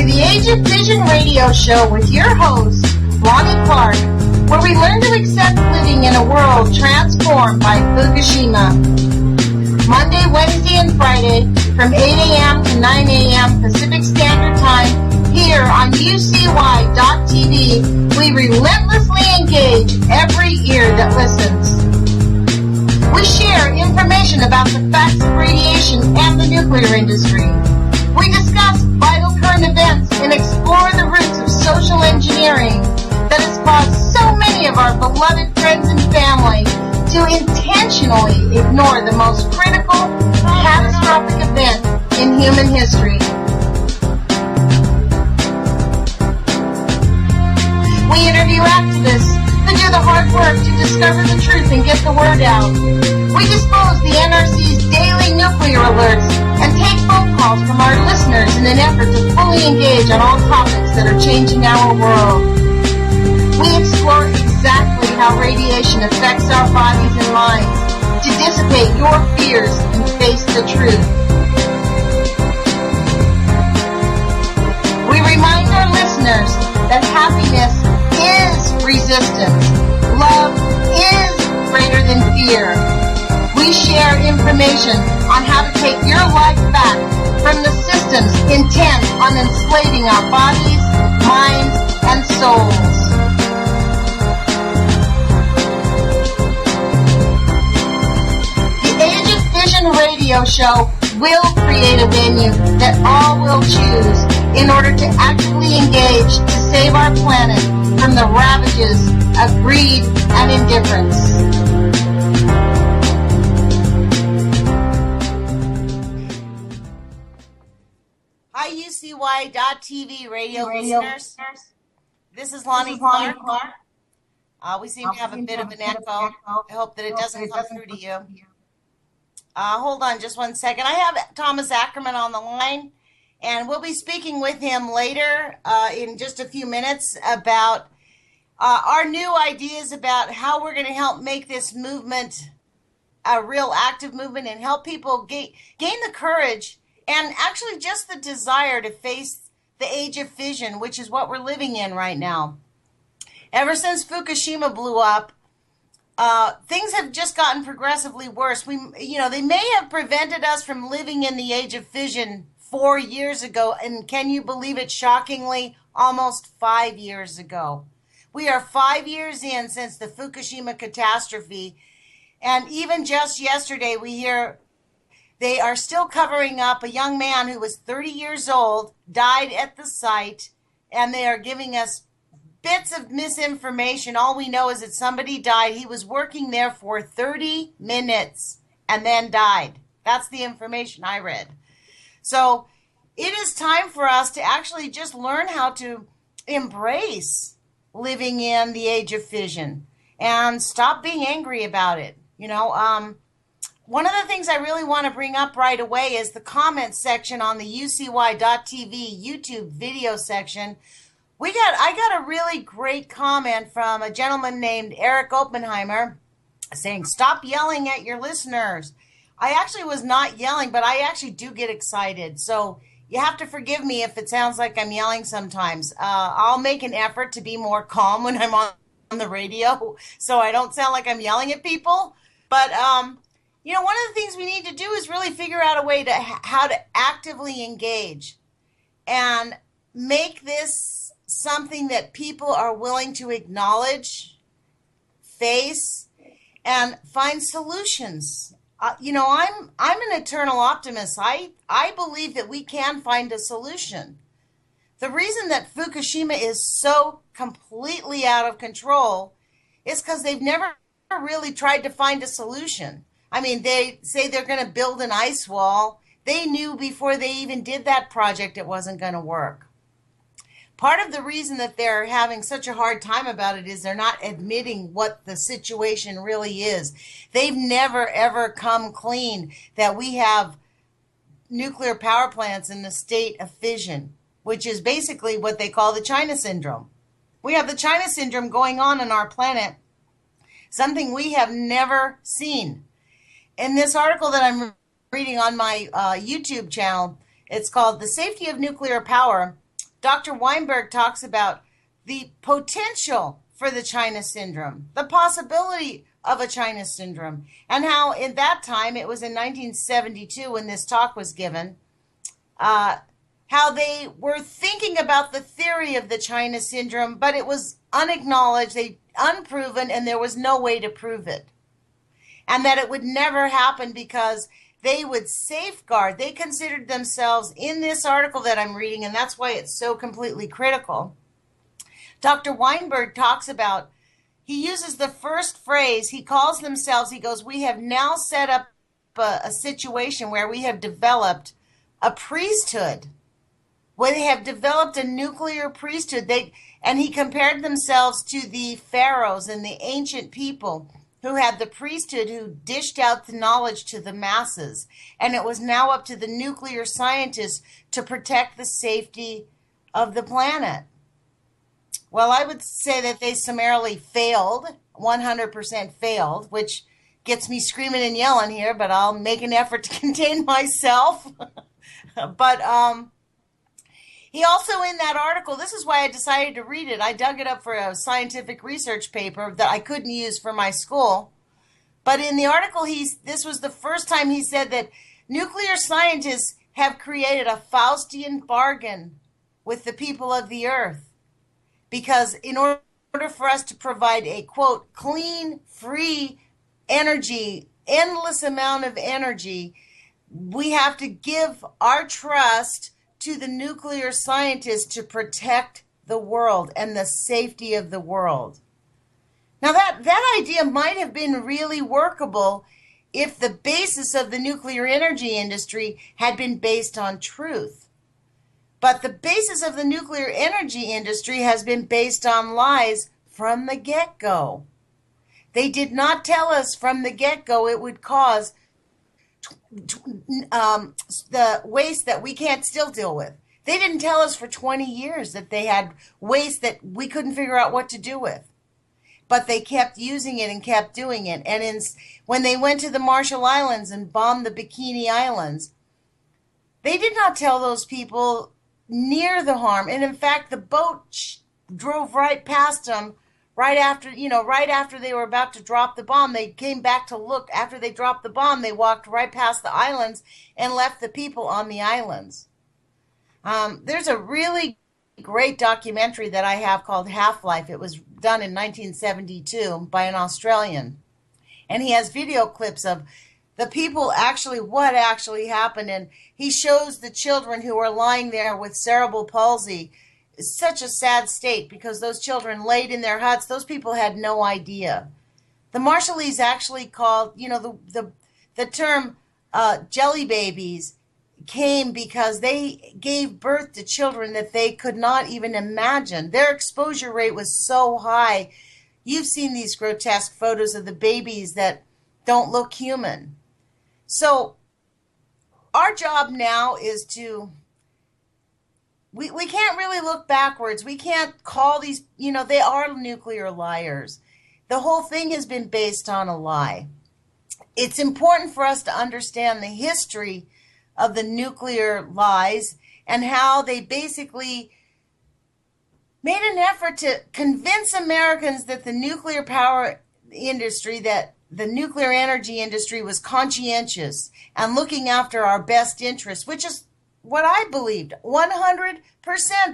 the Age of Fission radio show with your host, Lonnie Clark, where we learn to accept living in a world transformed by Fukushima. Monday, Wednesday, and Friday from 8 a.m. to 9 a.m. Pacific Standard Time here on UCY.tv, we relentlessly engage every ear that listens. We share information about the facts of radiation and the nuclear industry. We discuss vital current events and explore the roots of social engineering that has caused so many of our beloved friends and family to intentionally ignore the most critical, catastrophic event in human history. We interview activists who do the hard work to discover the truth and get the word out. We disclose the NRC's daily nuclear alerts and take phone calls from our listeners in an effort to fully engage on all topics that are changing our world. We explore exactly how radiation affects our bodies and minds to dissipate your fears and face the truth. We remind our listeners that happiness is resistance. Love is greater than fear. We share information on how to take your life back from the systems intent on enslaving our bodies, minds, and souls. The Age of Fission radio show will create a venue that all will choose in order to actively engage to save our planet from the ravages of greed and indifference. Hi, UCY.tv radio listeners. This is Lonnie Clark. We seem to have a bit of an echo. I hope that it doesn't come through to you. Hold on just one second. I have Thomas Ackermann on the line, and we'll be speaking with him later in just a few minutes about our new ideas about how we're going to help make this movement a real active movement and help people gain the courage and actually just the desire to face the age of fission, which is what we're living in right now. Ever since Fukushima blew up, things have just gotten progressively worse. They may have prevented us from living in the age of fission 4 years ago, and can you believe it, shockingly, almost 5 years ago. We are 5 years in since the Fukushima catastrophe, and even just yesterday we hear they are still covering up a young man who was 30 years old, died at the site, and they are giving us bits of misinformation. All we know is that somebody died. He was working there for 30 minutes and then died. That's the information I read. So it is time for us to actually just learn how to embrace living in the age of fission and stop being angry about it. One of the things I really want to bring up right away is the comments section on the UCY.tv YouTube video section. I got a really great comment from a gentleman named Eric Oppenheimer saying, "Stop yelling at your listeners." I actually was not yelling, but I actually do get excited. So you have to forgive me if it sounds like I'm yelling sometimes. I'll make an effort to be more calm when I'm on the radio so I don't sound like I'm yelling at people. But, one of the things we need to do is really figure out a way to how to actively engage and make this something that people are willing to acknowledge, face, and find solutions. I'm an eternal optimist. I believe that we can find a solution. The reason that Fukushima is so completely out of control is because they've never really tried to find a solution. I mean, they say they're going to build an ice wall. They knew before they even did that project it wasn't going to work. Part of the reason that they're having such a hard time about it is they're not admitting what the situation really is. They've never, ever come clean that we have nuclear power plants in the state of fission, which is basically what they call the China syndrome. We have the China syndrome going on our planet, something we have never seen. In this article that I'm reading on my YouTube channel, it's called "The Safety of Nuclear Power." Dr. Weinberg talks about the potential for the China syndrome, the possibility of a China syndrome, and how in that time, it was in 1972 when this talk was given, how they were thinking about the theory of the China syndrome, but it was unacknowledged, unproven, and there was no way to prove it. And that it would never happen because they would safeguard. They considered themselves in this article that I'm reading, and that's why it's so completely critical. Dr. Weinberg talks about, he uses the first phrase, he calls themselves, he goes, we have now set up a situation where we have developed a priesthood, where they have developed a nuclear priesthood. And he compared themselves to the pharaohs and the ancient people who had the priesthood, who dished out the knowledge to the masses. And it was now up to the nuclear scientists to protect the safety of the planet. Well, I would say that they summarily failed, 100% failed, which gets me screaming and yelling here, but I'll make an effort to contain myself. But he also, in that article, this is why I decided to read it. I dug it up for a scientific research paper that I couldn't use for my school. But in the article, this was the first time he said that nuclear scientists have created a Faustian bargain with the people of the earth. Because in order for us to provide a, quote, clean, free energy, endless amount of energy, we have to give our trust to the nuclear scientists to protect the world and the safety of the world. Now that idea might have been really workable if the basis of the nuclear energy industry had been based on truth. But the basis of the nuclear energy industry has been based on lies from the get-go. They did not tell us from the get-go it would cause the waste that we can't still deal with. They didn't tell us for 20 years that they had waste that we couldn't figure out what to do with. But they kept using it and kept doing it. And when they went to the Marshall Islands and bombed the Bikini Islands, they did not tell those people near the harm. And in fact, the boat drove right past them right after they were about to drop the bomb. They came back to look. After they dropped the bomb, they walked right past the islands and left the people on the islands. There's a really great documentary that I have called Half-Life. It was done in 1972 by an Australian. And he has video clips of the people what actually happened. And he shows the children who are lying there with cerebral palsy. It's such a sad state because those children laid in their huts. Those people had no idea. The Marshallese actually called, the term jelly babies came because they gave birth to children that they could not even imagine. Their exposure rate was so high. You've seen these grotesque photos of the babies that don't look human. So our job now is we can't really look backwards. We can't call these, they are nuclear liars. The whole thing has been based on a lie. It's important for us to understand the history of the nuclear lies and how they basically made an effort to convince Americans that the nuclear power industry, that the nuclear energy industry was conscientious and looking after our best interests, which is what I believed 100%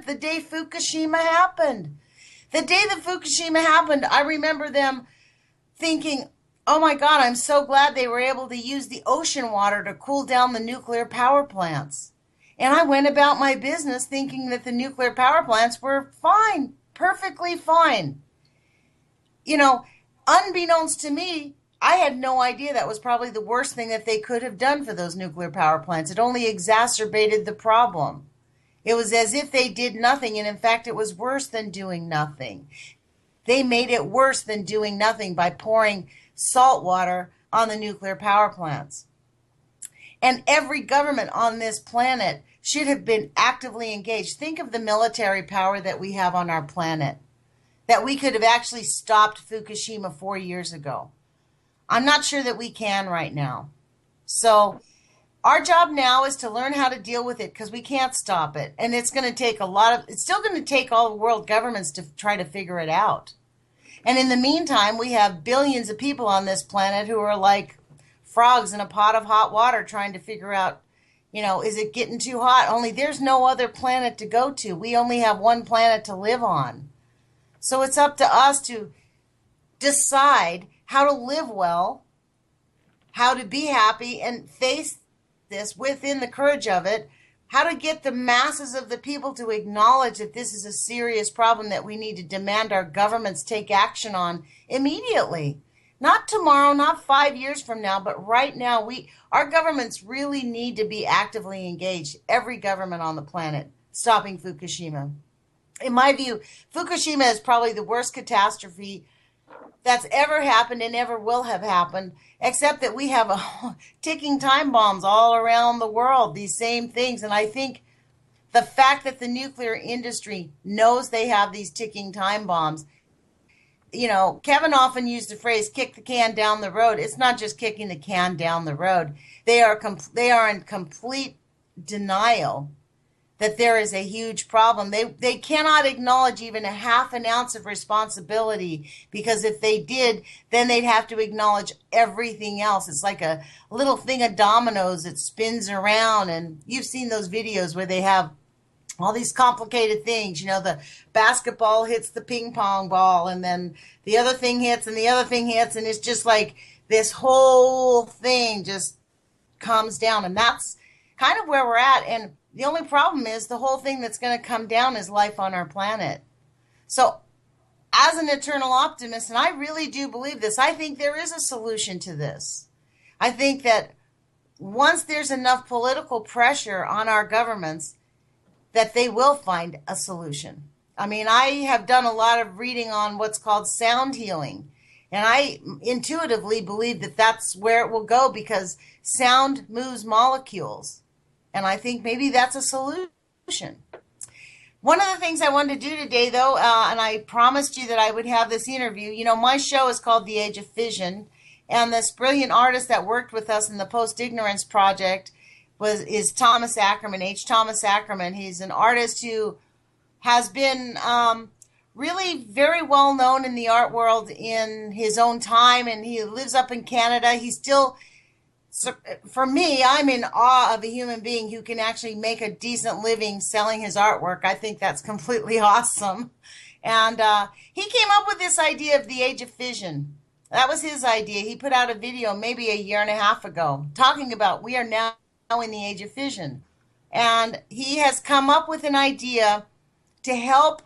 the day Fukushima happened. The day that Fukushima happened, I remember them thinking, oh my God, I'm so glad they were able to use the ocean water to cool down the nuclear power plants. And I went about my business thinking that the nuclear power plants were fine, perfectly fine. Unbeknownst to me, I had no idea that was probably the worst thing that they could have done for those nuclear power plants. It only exacerbated the problem. It was as if they did nothing, and in fact, it was worse than doing nothing. They made it worse than doing nothing by pouring salt water on the nuclear power plants. And every government on this planet should have been actively engaged. Think of the military power that we have on our planet, that we could have actually stopped Fukushima 4 years ago. I'm not sure that we can right now. So Our job now is to learn how to deal with it because we can't stop it. And it's going to take it's still going to take all the world governments to try to figure it out. And in the meantime, we have billions of people on this planet who are like frogs in a pot of hot water trying to figure out, is it getting too hot? Only there's no other planet to go to. We only have one planet to live on. So it's up to us to decide how to live well, how to be happy and face this within the courage of it, how to get the masses of the people to acknowledge that this is a serious problem that we need to demand our governments take action on immediately. Not tomorrow, not 5 years from now, but right now. Our governments really need to be actively engaged, every government on the planet, stopping Fukushima. In my view, Fukushima is probably the worst catastrophe that's ever happened and ever will have happened, except that we have ticking time bombs all around the world, these same things. And I think the fact that the nuclear industry knows they have these ticking time bombs, Kevin often used the phrase kick the can down the road. It's not just kicking the can down the road. They are in complete denial that there is a huge problem. They cannot acknowledge even a half an ounce of responsibility, because if they did, then they'd have to acknowledge everything else. It's like a little thing of dominoes that spins around, and you've seen those videos where they have all these complicated things. The basketball hits the ping pong ball, and then the other thing hits, and the other thing hits, and it's just like this whole thing just comes down, and that's kind of where we're at. And the only problem is the whole thing that's going to come down is life on our planet. So as an eternal optimist, and I really do believe this, I think there is a solution to this. I think that once there's enough political pressure on our governments, that they will find a solution. I mean, I have done a lot of reading on what's called sound healing, and I intuitively believe that that's where it will go, because sound moves molecules. And I think maybe that's a solution. One of the things I wanted to do today, though, and I promised you that I would have this interview. My show is called The Age of Fission, and this brilliant artist that worked with us in the Post-Ignorance Project is Thomas Ackermann, H. Thomas Ackermann. He's an artist who has been really very well known in the art world in his own time, and he lives up in Canada. He's still... So for me, I'm in awe of a human being who can actually make a decent living selling his artwork. I think that's completely awesome. And he came up with this idea of the Age of Fission. That was his idea. He put out a video maybe a year and a half ago talking about we are now in the Age of Fission. And he has come up with an idea to help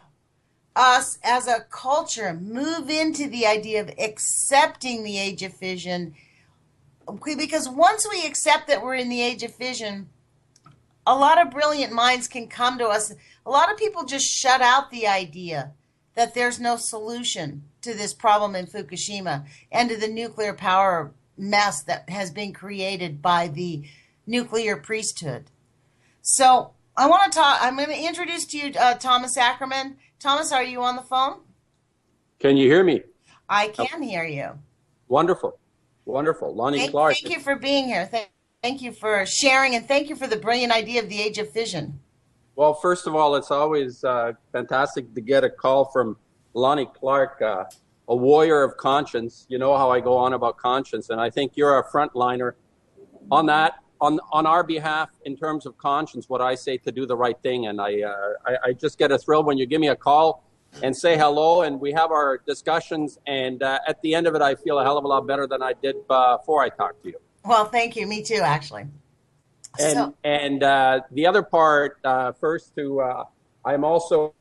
us as a culture move into the idea of accepting the Age of Fission. Because once we accept that we're in the Age of Fission, a lot of brilliant minds can come to us. A lot of people just shut out the idea that there's no solution to this problem in Fukushima and to the nuclear power mess that has been created by the nuclear priesthood. So I'm going to introduce to you Thomas Ackermann. Thomas, are you on the phone? Can you hear me? I can hear you. Wonderful. Wonderful. Lonnie Clark. Thank you for being here. Thank you for sharing, and thank you for the brilliant idea of the Age of Fission. Well, first of all, it's always fantastic to get a call from Lonnie Clark, a warrior of conscience. You know how I go on about conscience, and I think you're a frontliner on that, on our behalf in terms of conscience, what I say to do the right thing. And I just get a thrill when you give me a call and say hello, and we have our discussions, and at the end of it, I feel a hell of a lot better than I did before I talked to you. Well, thank you. Me too, actually. And the other part, I'm also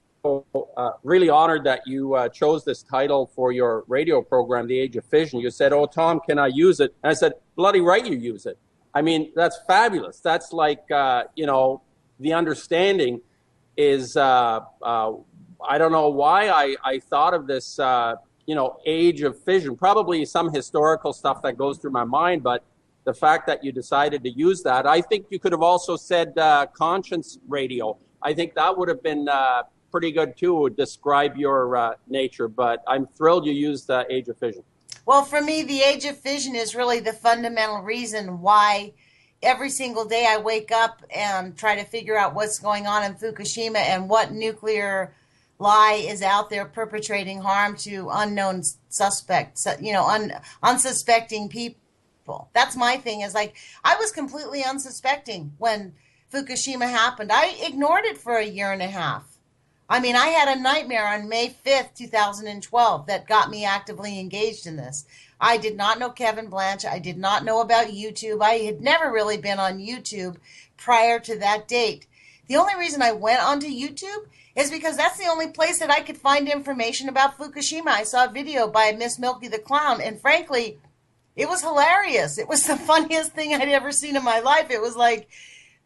really honored that you chose this title for your radio program, The Age of Fission. You said, "Oh, Tom, can I use it?" And I said, "Bloody right, you use it." I mean, that's fabulous. That's like, the understanding is, I don't know why I thought of this, Age of Fission, probably some historical stuff that goes through my mind, but the fact that you decided to use that, I think you could have also said conscience radio. I think that would have been pretty good too, to describe your nature, but I'm thrilled you used Age of Fission. Well, for me, the Age of Fission is really the fundamental reason why every single day I wake up and try to figure out what's going on in Fukushima and what nuclear lie is out there perpetrating harm to unknown suspects, unsuspecting people. That's my thing, is like, I was completely unsuspecting when Fukushima happened. I ignored it for a year and a half. I mean, I had a nightmare on May 5th, 2012 that got me actively engaged in this. I did not know Kevin Blanche. I did not know about YouTube. I had never really been on YouTube prior to that date. The only reason I went onto YouTube is because that's the only place that I could find information about Fukushima. I saw a video by Miss Milky the Clown, and frankly, it was hilarious. It was the funniest thing I'd ever seen in my life. It was like,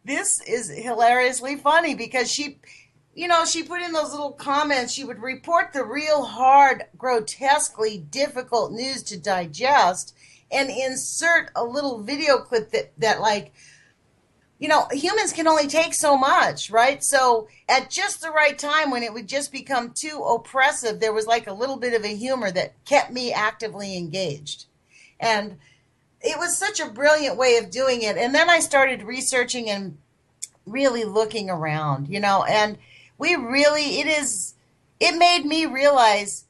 this is hilariously funny, because she put in those little comments. She would report the real hard, grotesquely difficult news to digest and insert a little video clip that like, humans can only take so much, right? So at just the right time, when it would just become too oppressive, there was like a little bit of a humor that kept me actively engaged. And it was such a brilliant way of doing it. And then I started researching and really looking around, and it made me realize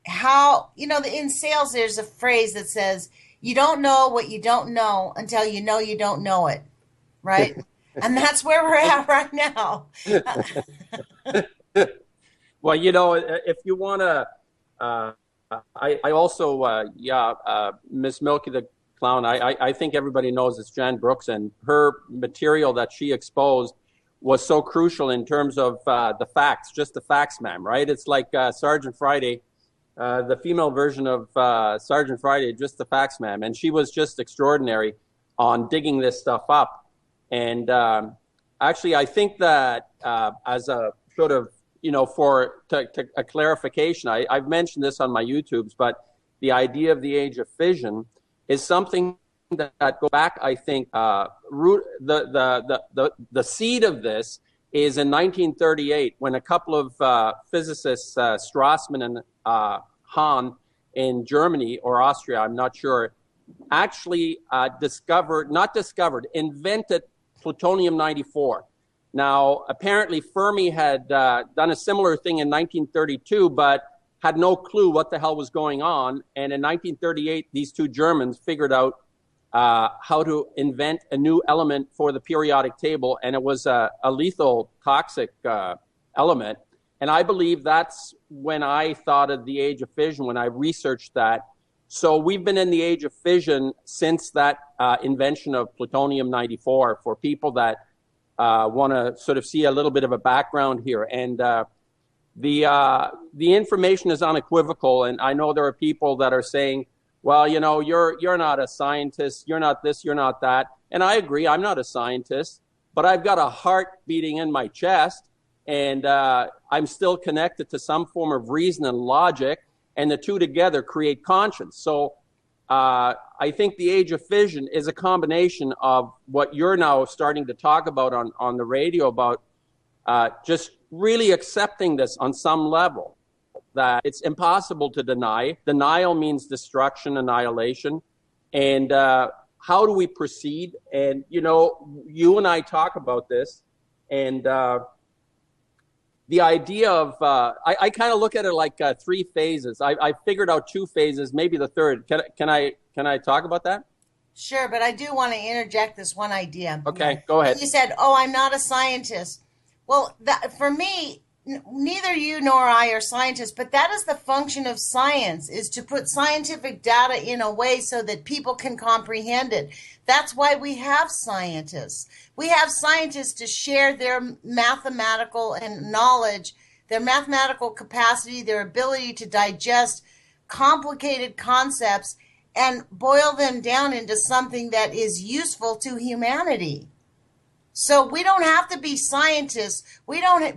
how, in sales, there's a phrase that says, you don't know what you don't know until you don't know it. Right? And that's where we're at right now. Well, if you want to, I also, Miss Milky the Clown, I think everybody knows it's Jan Brooks, and her material that she exposed was so crucial in terms of the facts, just the facts, ma'am, right? It's like Sergeant Friday, the female version of Sergeant Friday, just the facts, ma'am. And she was just extraordinary on digging this stuff up. And actually, I think that as a sort of, for a clarification, I've mentioned this on my YouTubes, but the idea of the Age of Fission is something that go back, I think, the seed of this is in 1938, when a couple of physicists, Strassmann and Hahn in Germany or Austria, I'm not sure, actually invented plutonium-94. Now, apparently Fermi had done a similar thing in 1932, but had no clue what the hell was going on. And in 1938, these two Germans figured out how to invent a new element for the periodic table, and it was a lethal, toxic element. And I believe that's when I thought of the Age of Fission, when I researched that. So we've been in the Age of Fission since that invention of plutonium-94, for people that want to sort of see a little bit of a background here. And the information is unequivocal, and I know there are people that are saying, well, you're not a scientist, you're not this, you're not that. And I agree, I'm not a scientist, but I've got a heart beating in my chest, and I'm still connected to some form of reason and logic, and the two together create conscience. So I think the Age of Fission is a combination of what you're now starting to talk about on the radio, about just really accepting this on some level, that it's impossible to deny. Denial means destruction, annihilation. And how do we proceed? And, you and I talk about this, and the idea of, I kind of look at it like 3 phases. I figured out 2 phases, maybe the third. Can I talk about that? Sure, but I do want to interject this one idea. Okay, go ahead. You said, I'm not a scientist. Well, for me, neither you nor I are scientists, but that is the function of science, is to put scientific data in a way so that people can comprehend it. That's why we have scientists. We have scientists to share their mathematical and knowledge, their mathematical capacity, their ability to digest complicated concepts and boil them down into something that is useful to humanity. So we don't have to be scientists.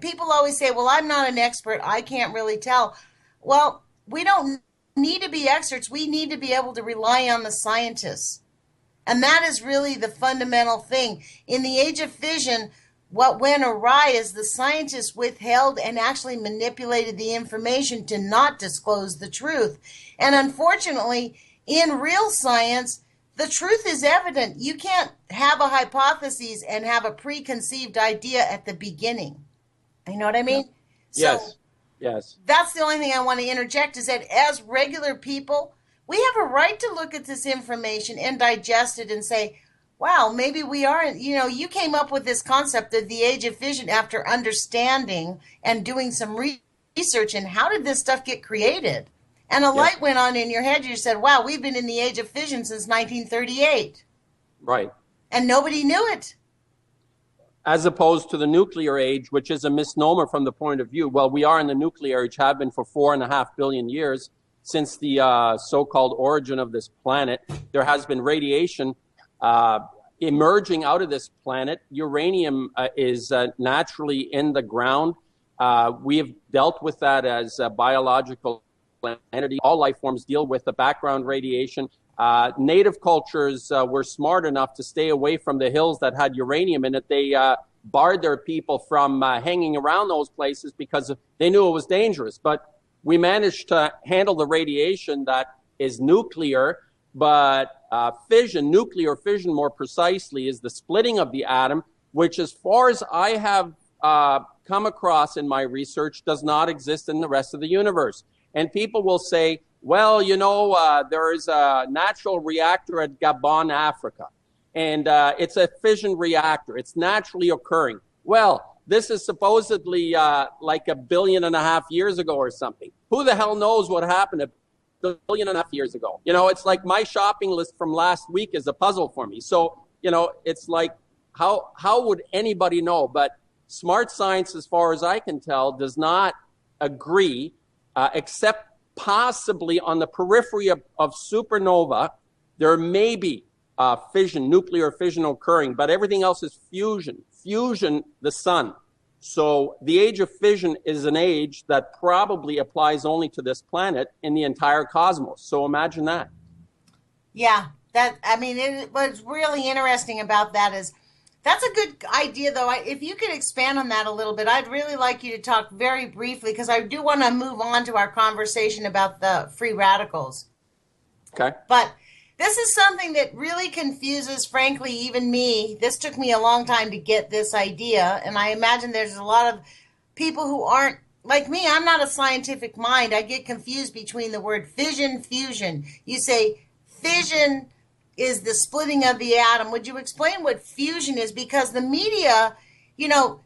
People always say, well, I'm not an expert, I can't really tell. Well, we don't need to be experts. We need to be able to rely on the scientists. And that is really the fundamental thing. In the Age of Fission, what went awry is the scientists withheld and actually manipulated the information to not disclose the truth. And unfortunately, in real science, the truth is evident. You can't have a hypothesis and have a preconceived idea at the beginning. You know what I mean? Yes. So Yes. that's the only thing I want to interject is that as regular people, we have a right to look at this information and digest it and say, wow, maybe we aren't, you came up with this concept of the age of fission after understanding and doing some research and how did this stuff get created? And a light went on in your head. You said, wow, we've been in the age of fission since 1938. Right. And nobody knew it. As opposed to the nuclear age, which is a misnomer from the point of view. Well, we are in the nuclear age, have been for 4.5 billion years since the so-called origin of this planet. There has been radiation emerging out of this planet. Uranium is naturally in the ground. We have dealt with that as a biological entity. All life forms deal with the background radiation. Native cultures were smart enough to stay away from the hills that had uranium in it. They barred their people from hanging around those places because they knew it was dangerous. But we managed to handle the radiation that is nuclear. But fission, nuclear fission more precisely, is the splitting of the atom, which as far as I have come across in my research, does not exist in the rest of the universe. And people will say, well, there is a natural reactor at Gabon, Africa, and it's a fission reactor. It's naturally occurring. Well, this is supposedly like 1.5 billion years ago or something. Who the hell knows what happened 1.5 billion years ago? It's like my shopping list from last week is a puzzle for me. So, it's like, how would anybody know? But smart science, as far as I can tell, does not agree, except possibly on the periphery of supernova, there may be fission, nuclear fission occurring, but everything else is fusion. Fusion, the sun. So the age of fission is an age that probably applies only to this planet in the entire cosmos. So imagine that. Yeah, what's really interesting about that is that's a good idea, though. If you could expand on that a little bit, I'd really like you to talk very briefly, because I do want to move on to our conversation about the free radicals. Okay. But this is something that really confuses, frankly, even me. This took me a long time to get this idea, and I imagine there's a lot of people who aren't like me. I'm not a scientific mind. I get confused between the word fission, fusion. You say fission is the splitting of the atom. Would you explain what fusion is? Because the media,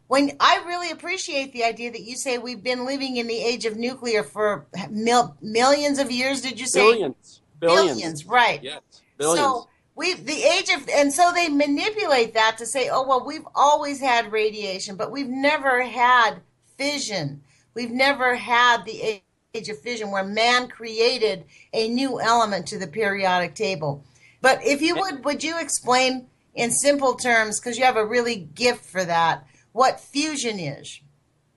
when I really appreciate the idea that you say we've been living in the age of nuclear for millions of years, did you say? Billions, right. Yes, billions. So and so they manipulate that to say, oh, well, we've always had radiation, but we've never had fission. We've never had the age of fission where man created a new element to the periodic table. But if you would you explain in simple terms, because you have a really gift for that, what fusion is?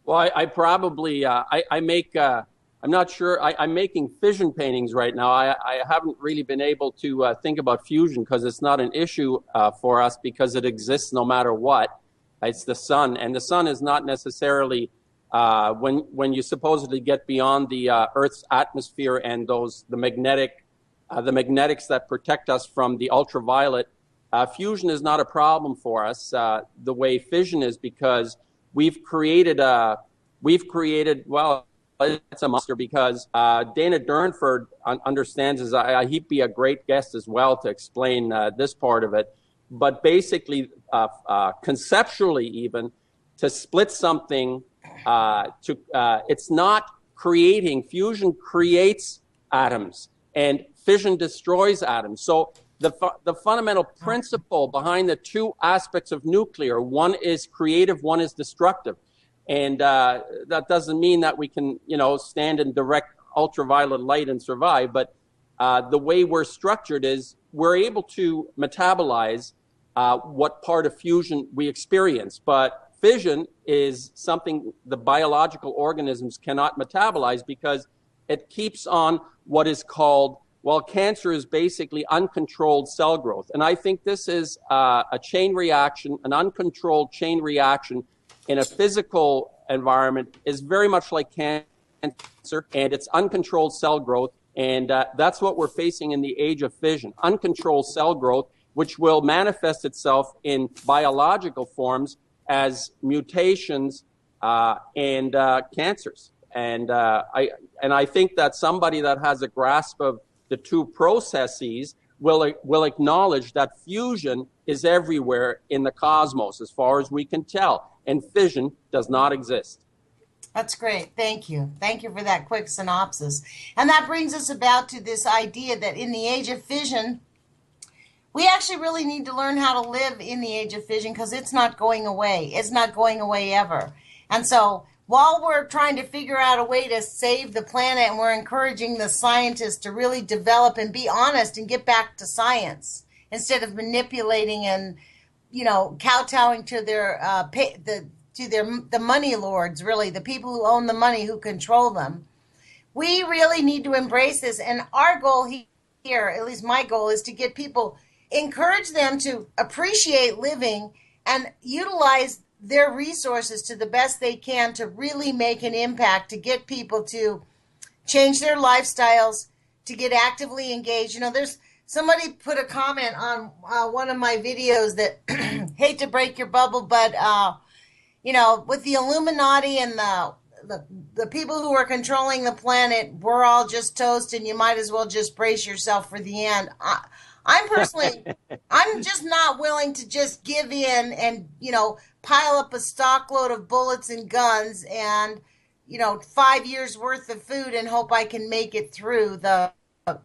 Well, I probably, I make, I'm not sure, I'm making fission paintings right now. I haven't really been able to think about fusion because it's not an issue for us, because it exists no matter what. It's the sun, and the sun is not necessarily, when you supposedly get beyond the Earth's atmosphere and the magnetics that protect us from the ultraviolet, fusion is not a problem for us the way fission is, because we've created, well, it's a monster, because Dana Durnford understands, he'd be a great guest as well to explain this part of it. But basically, conceptually even, to split something, it's not creating. Fusion creates atoms, and fission destroys atoms. So the fundamental principle behind the two aspects of nuclear, one is creative, one is destructive. And that doesn't mean that we can, stand in direct ultraviolet light and survive. But the way we're structured is we're able to metabolize what part of fusion we experience. But fission is something the biological organisms cannot metabolize, because it keeps on what is called, well, cancer is basically uncontrolled cell growth. And I think this is a chain reaction, an uncontrolled chain reaction in a physical environment is very much like cancer, and it's uncontrolled cell growth. And that's what we're facing in the age of fission, uncontrolled cell growth, which will manifest itself in biological forms as mutations and cancers. And I think that somebody that has a grasp of the two processes will acknowledge that fusion is everywhere in the cosmos, as far as we can tell, and fission does not exist. That's great. Thank you. Thank you for that quick synopsis. And that brings us about to this idea that in the age of fission, we actually really need to learn how to live in the age of fission, because it's not going away. It's not going away ever. And so while we're trying to figure out a way to save the planet, and we're encouraging the scientists to really develop and be honest and get back to science instead of manipulating and, kowtowing to the money lords, really, the people who own the money, who control them. We really need to embrace this. And our goal here, at least my goal, is to get people, encourage them to appreciate living and utilize their resources to the best they can to really make an impact, to get people to change their lifestyles, to get actively engaged. There's somebody put a comment on one of my videos that, hate to break your bubble, but with the Illuminati and the people who are controlling the planet, we're all just toast, and you might as well just brace yourself for the end. I'm personally, I'm just not willing to just give in and, pile up a stockload of bullets and guns and, 5 years worth of food and hope I can make it through the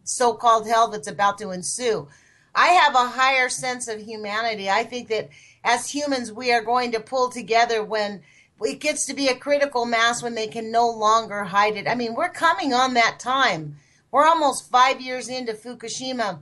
so-called hell that's about to ensue. I have a higher sense of humanity. I think that as humans, we are going to pull together when it gets to be a critical mass, when they can no longer hide it. I mean, we're coming on that time. We're almost 5 years into Fukushima.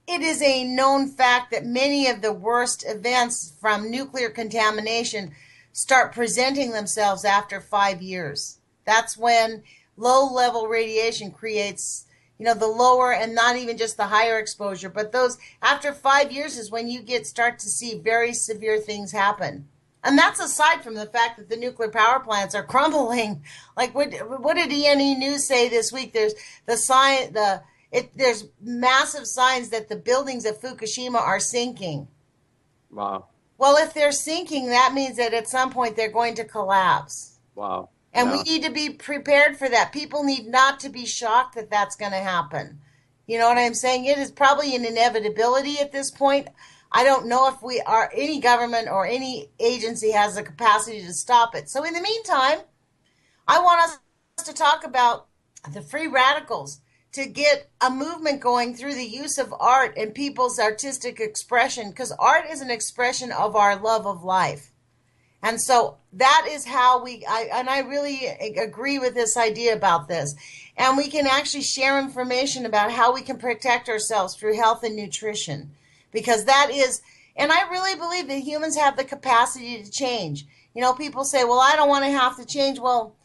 It is a known fact that many of the worst events from nuclear contamination start presenting themselves after 5 years. That's when low-level radiation creates, the lower, and not even just the higher exposure, but those after 5 years is when you start to see very severe things happen. And that's aside from the fact that the nuclear power plants are crumbling. Like what did ENE News say this week? There's there's massive signs that the buildings of Fukushima are sinking. Wow. Well, if they're sinking, that means that at some point they're going to collapse. Wow. And we need to be prepared for that. People need not to be shocked that that's going to happen. You know what I'm saying? It is probably an inevitability at this point. I don't know if any government or any agency has the capacity to stop it. So in the meantime, I want us to talk about the free radicals, to get a movement going through the use of art and people's artistic expression, because art is an expression of our love of life. And so that is how I really agree with this idea about this. And we can actually share information about how we can protect ourselves through health and nutrition, because that is, and I really believe that humans have the capacity to change. People say, well, I don't want to have to change. Well,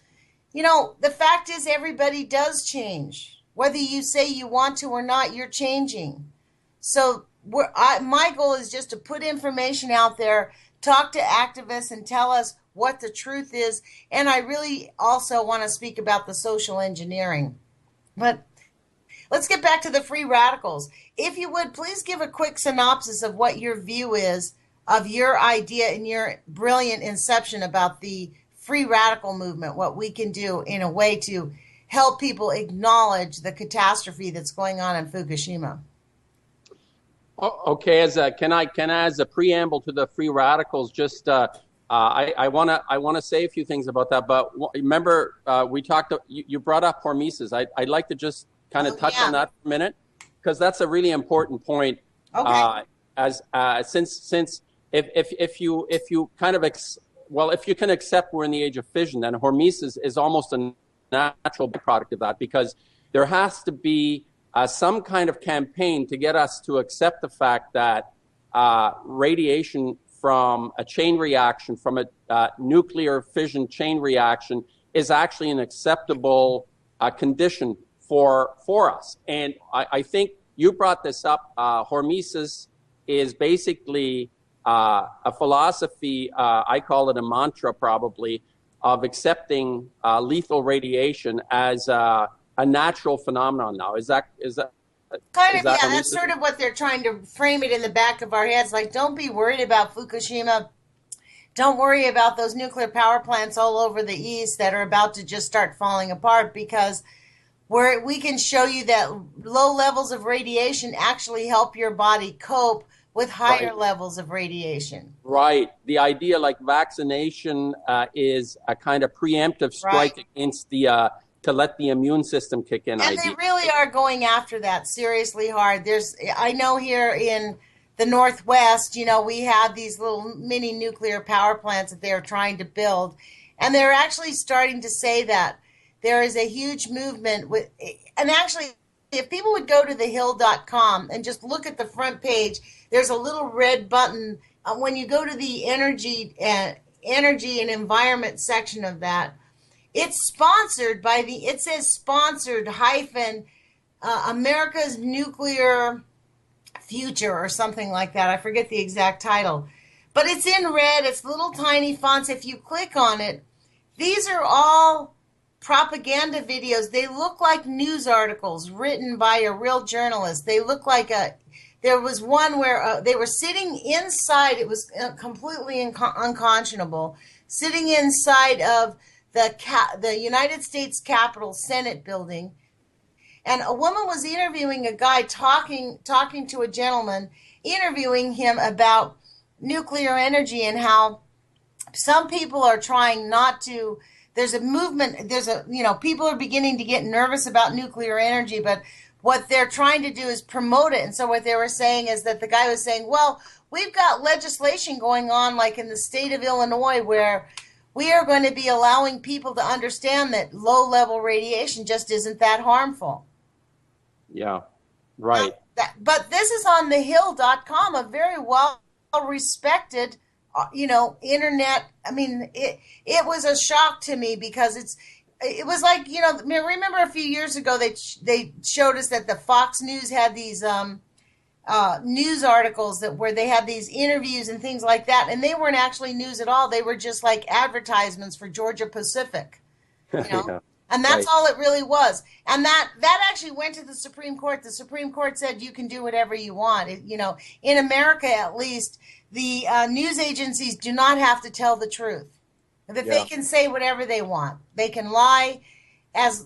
the fact is everybody does change. Whether you say you want to or not, you're changing. So my goal is just to put information out there, talk to activists, and tell us what the truth is. And I really also want to speak about the social engineering. But let's get back to the free radicals. If you would, please give a quick synopsis of what your view is of your idea and your brilliant inception about the free radical movement, what we can do in a way to help people acknowledge the catastrophe that's going on in Fukushima. Okay, as a preamble to the free radicals, just I want to say a few things about that. But remember, we talked. You brought up hormesis. I'd like to just kind of touch on that for a minute, because that's a really important point. Okay. Since if you kind of if you can accept we're in the age of fission, then hormesis is almost a natural byproduct of that, because there has to be some kind of campaign to get us to accept the fact that radiation from a chain reaction, from a nuclear fission chain reaction, is actually an acceptable condition for us. And I think you brought this up. Hormesis is basically a philosophy, I call it a mantra probably, of accepting lethal radiation as a a natural phenomenon now. Is that Kind of, is that yeah, that's sort of what they're trying to frame it in the back of our heads. Like, don't be worried about Fukushima. Don't worry about those nuclear power plants all over the East that are about to just start falling apart, because we can show you that low levels of radiation actually help your body cope with higher levels of radiation. Right. The idea like vaccination is a kind of preemptive strike against the to let the immune system kick in. And they really are going after that seriously hard. I know here in the Northwest, we have these little mini nuclear power plants that they're trying to build. And they're actually starting to say that there is a huge movement and actually, if people would go to thehill.com and just look at the front page, there's a little red button. When you go to the energy and environment section of that, it's sponsored by it says sponsored hyphen America's Nuclear Future or something like that. I forget the exact title. But it's in red. It's little tiny fonts. If you click on it, these are all propaganda videos. They look like news articles written by a real journalist. They look like there was one where they were sitting inside. It was completely unconscionable. Sitting inside of the United States Capitol Senate building, and a woman was interviewing a guy talking to a gentleman, interviewing him about nuclear energy and how some people are trying not to. There's a movement. People are beginning to get nervous about nuclear energy, but what they're trying to do is promote it. And so what they were saying is that the guy was saying, well, we've got legislation going on, like in the state of Illinois, where we are going to be allowing people to understand that low-level radiation just isn't that harmful. Yeah, right. But this is on thehill.com, a very well-respected, internet. I mean, it was a shock to me because it was like, remember a few years ago they showed us that the Fox News had these news articles where they had these interviews and things like that, and they weren't actually news at all. They were just like advertisements for Georgia Pacific, Yeah, and that's all it really was. And that actually went to the Supreme Court. The Supreme Court said you can do whatever you want. In America at least, the news agencies do not have to tell the truth. That they can say whatever they want. They can lie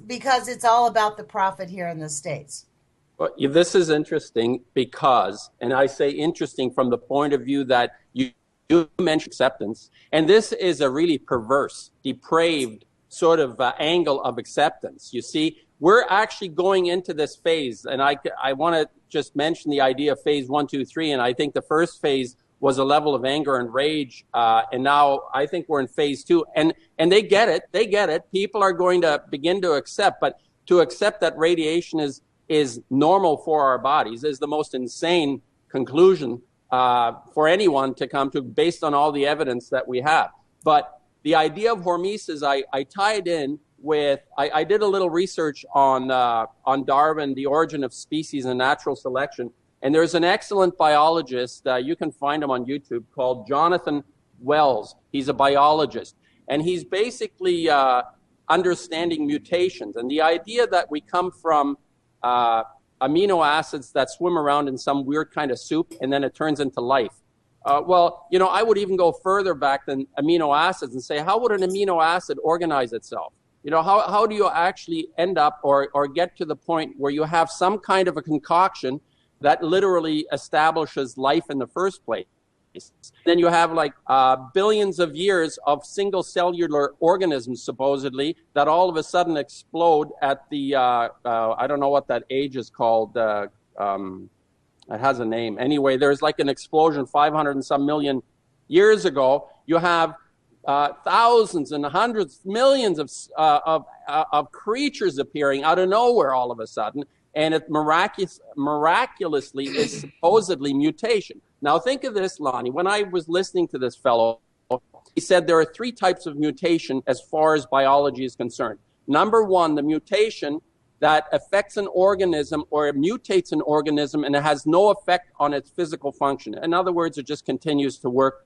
because it's all about the profit here in the States. Well, this is interesting because, and I say interesting from the point of view that you mentioned acceptance, and this is a really perverse, depraved sort of angle of acceptance. You see, we're actually going into this phase, and I want to just mention the idea of phase 1, 2, 3, and I think the first phase was a level of anger and rage, and now I think we're in phase 2, and they get it. People are going to begin to accept, but to accept that radiation is normal for our bodies is the most insane conclusion for anyone to come to based on all the evidence that we have. But the idea of hormesis, I tied in with, I did a little research on Darwin, the origin of species and natural selection. And there's an excellent biologist, you can find him on YouTube, called Jonathan Wells. He's a biologist. And he's basically understanding mutations. And the idea that we come from amino acids that swim around in some weird kind of soup, and then it turns into life. I would even go further back than amino acids and say, how would an amino acid organize itself? How do you actually end up or get to the point where you have some kind of a concoction that literally establishes life in the first place? Then you have like billions of years of single cellular organisms, supposedly, that all of a sudden explode at the, I don't know what that age is called. It has a name. Anyway, there's like an explosion 500 and some million years ago. You have thousands and hundreds, millions of creatures appearing out of nowhere all of a sudden. And it miraculously is supposedly mutation. Now think of this, Lonnie. When I was listening to this fellow, he said there are 3 types of mutation as far as biology is concerned. Number 1, the mutation that affects an organism or it mutates an organism and it has no effect on its physical function. In other words, it just continues to work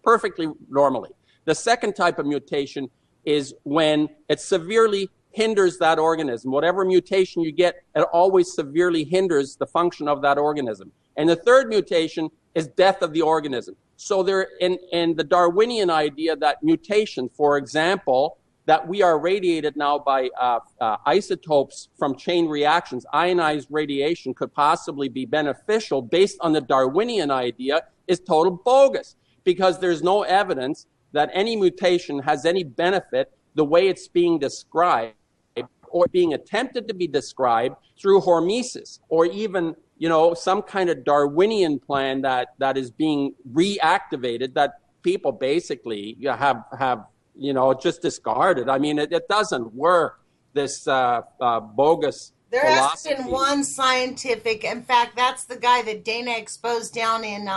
perfectly normally. The second type of mutation is when it severely hinders that organism. Whatever mutation you get, it always severely hinders the function of that organism. And the third mutation is death of the organism. So there, in the Darwinian idea that mutation, for example, that we are radiated now by isotopes from chain reactions, ionized radiation could possibly be beneficial based on the Darwinian idea, is total bogus, because there's no evidence that any mutation has any benefit the way it's being described or being attempted to be described through hormesis, or even, you know, some kind of Darwinian plan that is being reactivated that people basically have you know, just discarded. I mean, it doesn't work, this bogus There philosophy. hasn't been one scientific, in fact, that's the guy that Dana exposed down in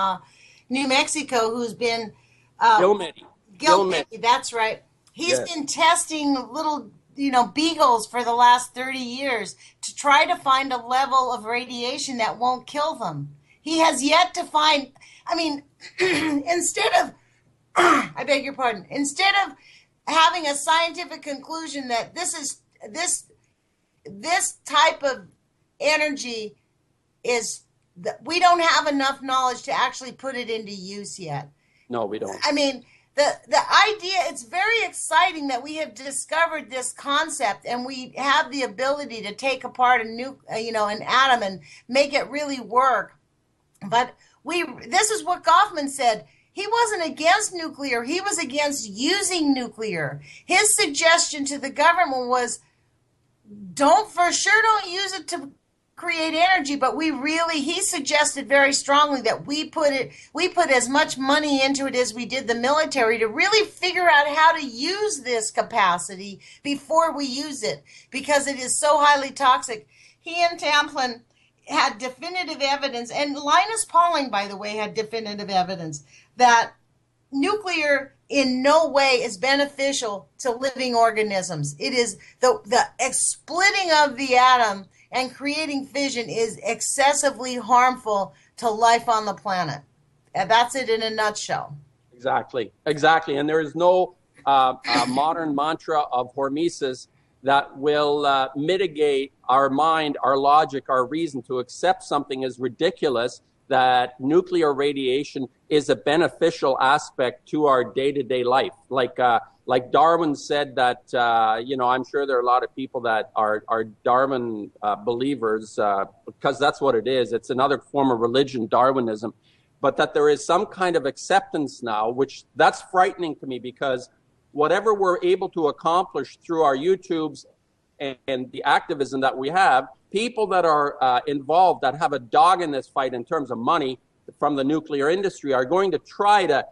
New Mexico, who's been... Gilmedi, that's right. He's been testing little, you know, beagles for the last 30 years to try to find a level of radiation that won't kill them. He has yet to find, I mean, instead of, I beg your pardon, instead of having a scientific conclusion that this type of energy is, we don't have enough knowledge to actually put it into use yet. No, we don't. I mean, the idea, it's very exciting that we have discovered this concept and we have the ability to take apart an atom and make it really work. But this is what Goffman said. He wasn't against nuclear. He was against using nuclear. His suggestion to the government was, don't use it to create energy, but he suggested very strongly that we put as much money into it as we did the military to really figure out how to use this capacity before we use it, because it is so highly toxic. He and Tamplin had definitive evidence, and Linus Pauling, by the way, had definitive evidence that nuclear in no way is beneficial to living organisms. It is the splitting of the atom and creating fission is excessively harmful to life on the planet. And that's it in a nutshell. Exactly. And there is no modern mantra of hormesis that will mitigate our mind, our logic, our reason to accept something as ridiculous, that nuclear radiation is a beneficial aspect to our day-to-day life. Like Darwin said that, I'm sure there are a lot of people that are Darwin believers, because that's what it is. It's another form of religion, Darwinism. But that there is some kind of acceptance now, which that's frightening to me, because whatever we're able to accomplish through our YouTubes and the activism that we have, people that are involved, that have a dog in this fight in terms of money from the nuclear industry, are going to try to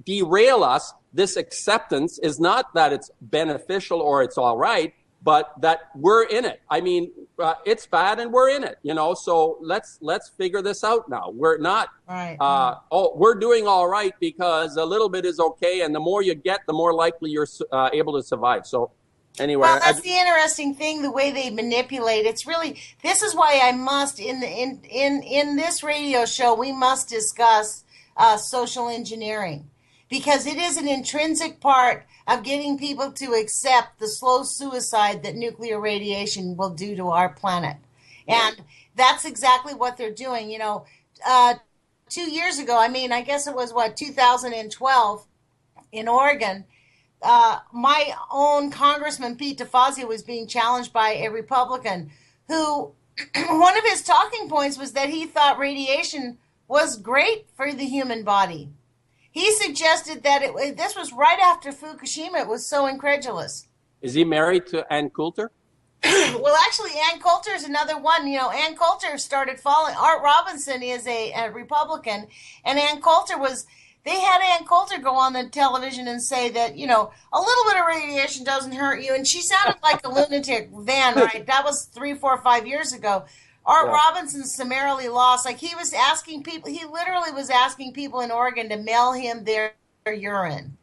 derail us. This acceptance is not that it's beneficial or it's all right, but that we're in it. I mean, it's bad and we're in it, so let's figure this out now. We're not, we're doing all right because a little bit is okay. And the more you get, the more likely you're able to survive. So anyway. Well, that's the interesting thing, the way they manipulate. It's really, this is why I must, in this radio show, we must discuss social engineering, because it is an intrinsic part of getting people to accept the slow suicide that nuclear radiation will do to our planet. And that's exactly what they're doing. 2 years ago, I guess it was 2012 in Oregon, my own Congressman Pete DeFazio was being challenged by a Republican who, one of his talking points was that he thought radiation was great for the human body. He suggested that this was right after Fukushima. It was so incredulous. Is he married to Ann Coulter? Well, actually, Ann Coulter is another one. Ann Coulter started following. Art Robinson is a Republican, and Ann Coulter they had Ann Coulter go on the television and say that, a little bit of radiation doesn't hurt you. And she sounded like a lunatic then, right? That was 3, 4, 5 years ago. Art Robinson summarily lost. He was asking people, he literally was asking people in Oregon to mail him their urine.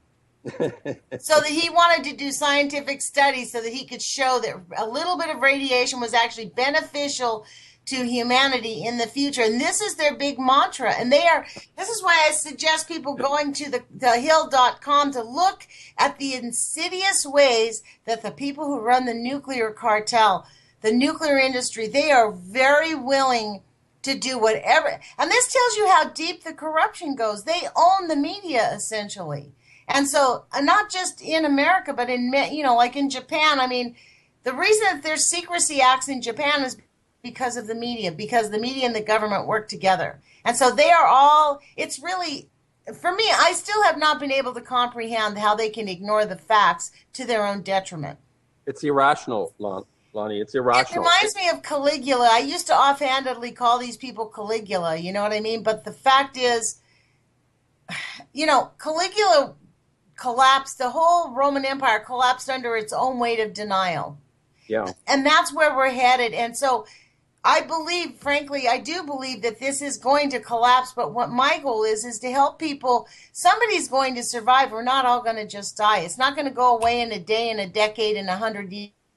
So that he wanted to do scientific studies so that he could show that a little bit of radiation was actually beneficial to humanity in the future. And this is their big mantra. And this is why I suggest people going to the hill.com to look at the insidious ways that the people who run the nuclear cartel, the nuclear industry, they are very willing to do whatever. And this tells you how deep the corruption goes. They own the media, essentially. And so, not just in America, but in, like in Japan. I mean, the reason that there's secrecy acts in Japan is because of the media, because the media and the government work together. And so they are all, it's really, for me, I still have not been able to comprehend how they can ignore the facts to their own detriment. It's irrational, Lonnie. It's irrational. It reminds me of Caligula. I used to offhandedly call these people Caligula, you know what I mean? But the fact is, Caligula collapsed, the whole Roman Empire collapsed under its own weight of denial. Yeah. And that's where we're headed. And so I do believe that this is going to collapse. But what my goal is to help people. Somebody's going to survive. We're not all going to just die. It's not going to go away in a day, in a decade, in 100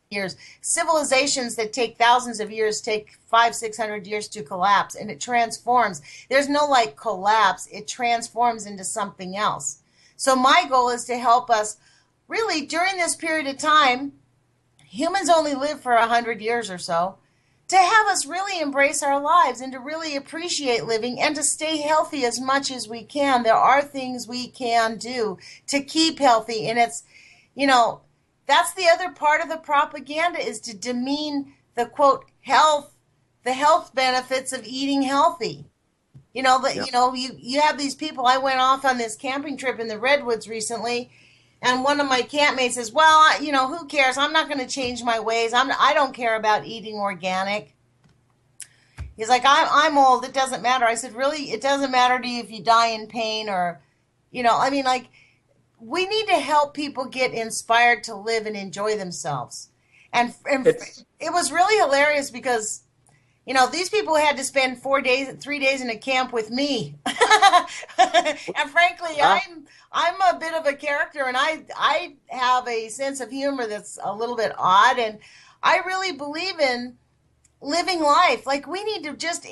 years. Civilizations that take thousands of years take 500-600 years to collapse, and it transforms. There's no collapse. It transforms into something else. So my goal is to help us really during this period of time. Humans only live for 100 years or so, to have us really embrace our lives and to really appreciate living and to stay healthy as much as we can. There are things we can do to keep healthy. And it's, that's the other part of the propaganda, is to demean the quote health, the health benefits of eating healthy. You have these people. I went off on this camping trip in the Redwoods recently, and one of my campmates says, well, who cares? I'm not going to change my ways. I don't care about eating organic. He's like, I'm old. It doesn't matter. I said, really? It doesn't matter to you if you die in pain or, we need to help people get inspired to live and enjoy themselves. And it was really hilarious because, these people had to spend 3 days in a camp with me. And frankly, I'm a bit of a character, and I have a sense of humor that's a little bit odd, and I really believe in living life. We need to just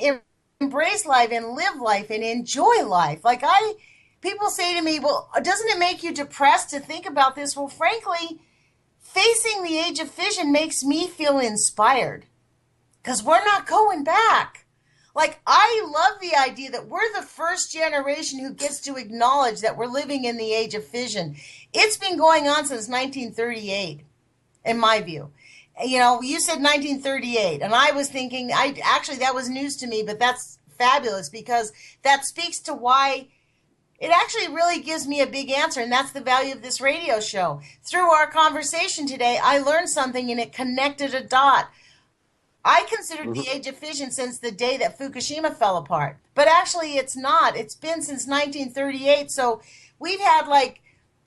embrace life and live life and enjoy life. People say to me, well, doesn't it make you depressed to think about this? Well, frankly, facing the Age of Fission makes me feel inspired. Because we're not going back. I love the idea that we're the first generation who gets to acknowledge that we're living in the Age of Fission. It's been going on since 1938, in my view. You said 1938, and I was thinking, that was news to me, but that's fabulous because that speaks to why it actually really gives me a big answer, and that's the value of this radio show. Through our conversation today, I learned something, and it connected a dot. I considered the Age of Fission since the day that Fukushima fell apart. But actually, it's not. It's been since 1938. So we've had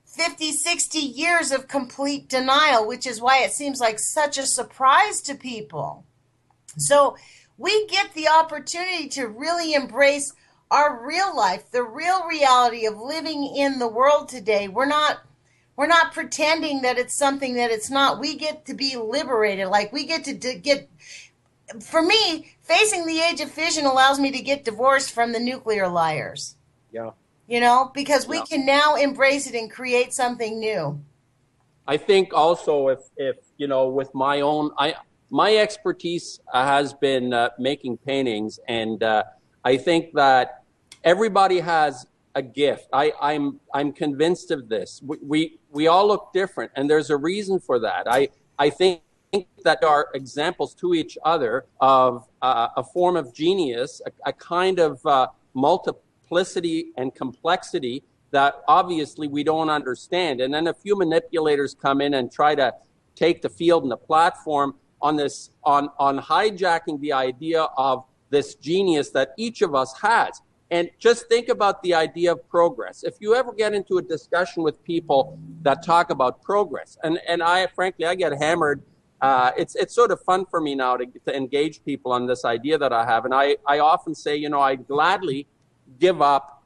50, 60 years of complete denial, which is why it seems like such a surprise to people. So we get the opportunity to really embrace our real life, the real reality of living in the world today. We're not pretending that it's something that it's not. We get to be liberated. We get to for me, facing the Age of Fission allows me to get divorced from the nuclear liars. Yeah. Because we can now embrace it and create something new. I think also if with my expertise has been making paintings, and I think that everybody has a gift. I'm convinced of this. We all look different, and there's a reason for that. I think that there are examples to each other of a form of genius, a kind of multiplicity and complexity that obviously we don't understand. And then a few manipulators come in and try to take the field and the platform on hijacking the idea of this genius that each of us has. And just think about the idea of progress. If you ever get into a discussion with people that talk about progress, and I frankly, I get hammered. It's sort of fun for me now to engage people on this idea that I have. And I often say, I'd gladly give up.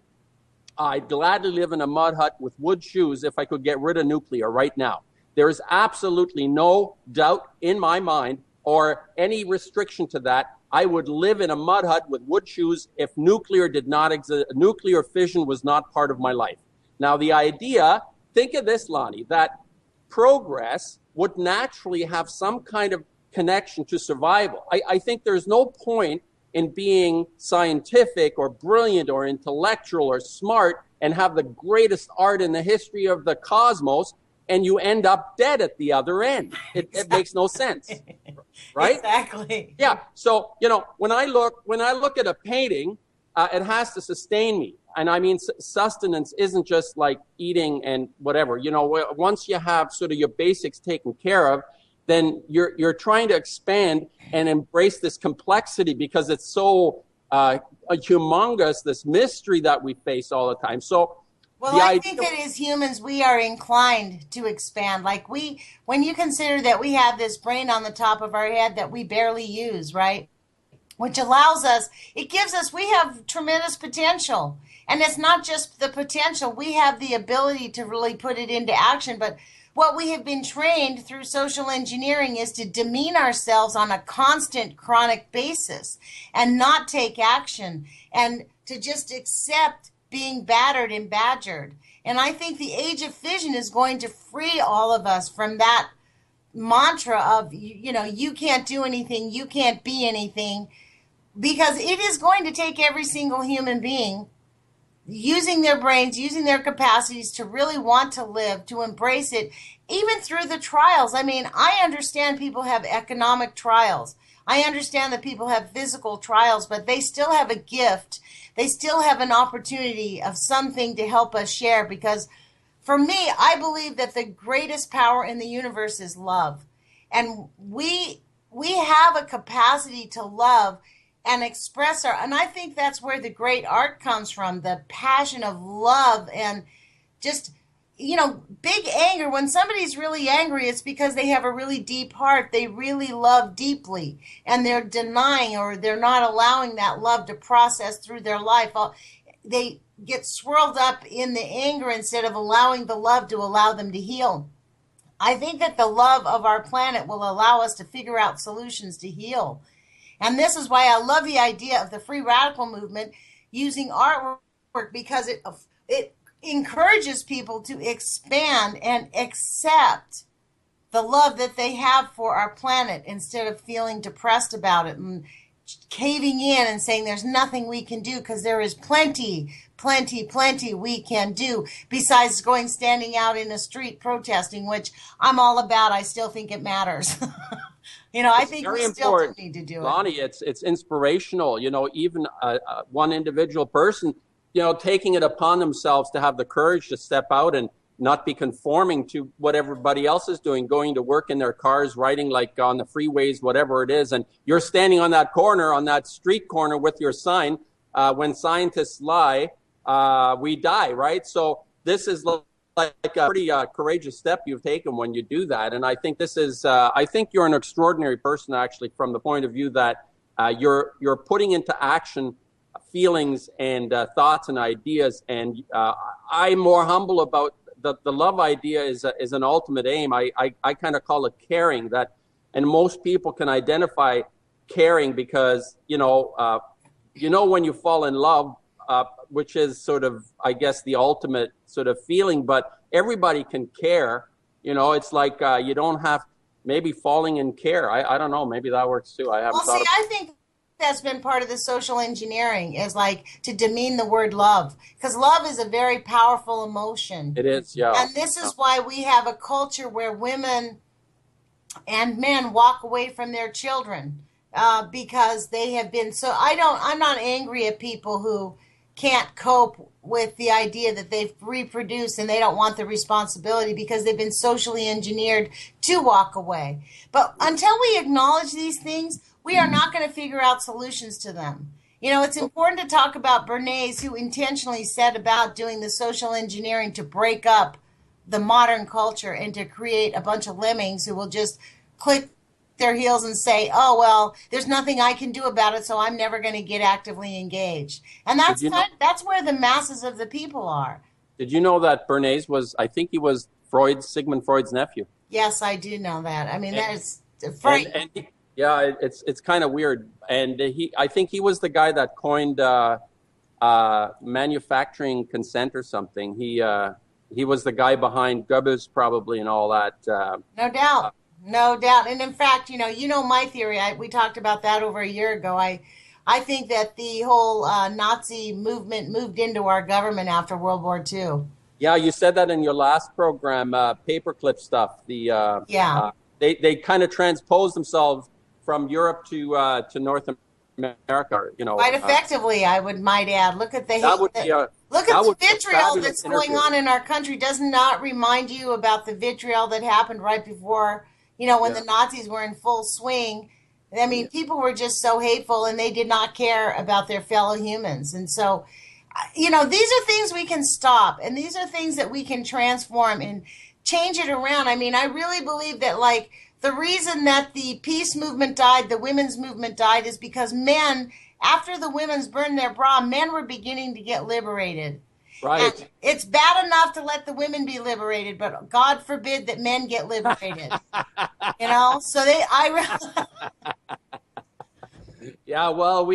I'd gladly live in a mud hut with wood shoes if I could get rid of nuclear right now. There is absolutely no doubt in my mind or any restriction to that I would live in a mud hut with wood shoes if nuclear did not exist. Nuclear fission was not part of my life. Now, the idea, think of this, Lonnie, that progress would naturally have some kind of connection to survival. I think there's no point in being scientific or brilliant or intellectual or smart and have the greatest art in the history of the cosmos, and you end up dead at the other end. It makes no sense, right? Exactly. Yeah. So, when I look at a painting, it has to sustain me. And I mean, sustenance isn't just like eating and whatever. Once you have sort of your basics taken care of, then you're trying to expand and embrace this complexity because it's so humongous, this mystery that we face all the time. So, well, I think that as humans, we are inclined to expand. Like when you consider that we have this brain on the top of our head that we barely use, right? Which allows us, we have tremendous potential. And it's not just the potential, we have the ability to really put it into action. But what we have been trained through social engineering is to demean ourselves on a constant, chronic basis and not take action and to just accept being battered and badgered. And I think the Age of Fission is going to free all of us from that mantra of, you can't do anything, you can't be anything, because it is going to take every single human being using their brains, using their capacities to really want to live, to embrace it, even through the trials. I mean, I understand people have economic trials. I understand that people have physical trials, but they still have a gift. They still have an opportunity of something to help us share, because for me, I believe that the greatest power in the universe is love. And we have a capacity to love and express and I think that's where the great art comes from, the passion of love and just, big anger. When somebody's really angry, it's because they have a really deep heart. They really love deeply, and they're denying or they're not allowing that love to process through their life. They get swirled up in the anger instead of allowing the love to allow them to heal. I think that the love of our planet will allow us to figure out solutions to heal. And this is why I love the idea of the free radical movement using artwork, because it encourages people to expand and accept the love that they have for our planet instead of feeling depressed about it and caving in and saying there's nothing we can do, because there is plenty we can do besides standing out in a street protesting, which I'm all about. I still think it matters. I think we still need to do it. Lonnie, it's inspirational. Even one individual person, taking it upon themselves to have the courage to step out and not be conforming to what everybody else is doing, going to work in their cars, riding like on the freeways, whatever it is. And you're standing on that corner, on that street corner with your sign. When scientists lie, we die, right? So this is like a pretty courageous step you've taken when you do that. And I think this is, I think you're an extraordinary person, actually, from the point of view that you're putting into action feelings and thoughts and ideas. And I'm more humble about the love idea is an ultimate aim. I kind of call it caring, and most people can identify caring because, when you fall in love, which is sort of, I guess, the ultimate sort of feeling, but everybody can care. It's like you don't have maybe falling in care. I don't know. Maybe that works too. I haven't thought. I think that's been part of the social engineering, is like to demean the word love, because love is a very powerful emotion. It is, yeah. And this is why we have a culture where women and men walk away from their children because they have been so. I'm not angry at people who can't cope with the idea that they've reproduced and they don't want the responsibility because they've been socially engineered to walk away. But until we acknowledge these things, we are not going to figure out solutions to them. It's important to talk about Bernays, who intentionally set about doing the social engineering to break up the modern culture and to create a bunch of lemmings who will just click their heels and say, oh, well, there's nothing I can do about it, so I'm never going to get actively engaged. And that's where the masses of the people are. Did you know that Bernays he was Sigmund Freud's nephew? Yes, I do know that. I mean, that is frightening. Yeah, it's kind of weird. And I think he was the guy that coined manufacturing consent or something. He was the guy behind Goebbels probably and all that. No doubt. No doubt. And in fact, you know my theory. We talked about that over a year ago. I think that the whole Nazi movement moved into our government after World War II. Yeah, you said that in your last program, paperclip stuff. Yeah. They kind of transposed themselves from Europe to North America. Quite effectively, I might add. Look at the that would be a look that at the would be a vitriol fabulous that's interview. going on in our country. Does not remind you about the vitriol that happened right before, when Yeah. the Nazis were in full swing. I mean, people were just so hateful and they did not care about their fellow humans. And so, these are things we can stop, and these are things that we can transform and change it around. I mean, I really believe that, like, the reason that the peace movement died, the women's movement died, is because men, after the women's burned their bra, men were beginning to get liberated. Right. And it's bad enough to let the women be liberated, but God forbid that men get liberated. So Yeah, well,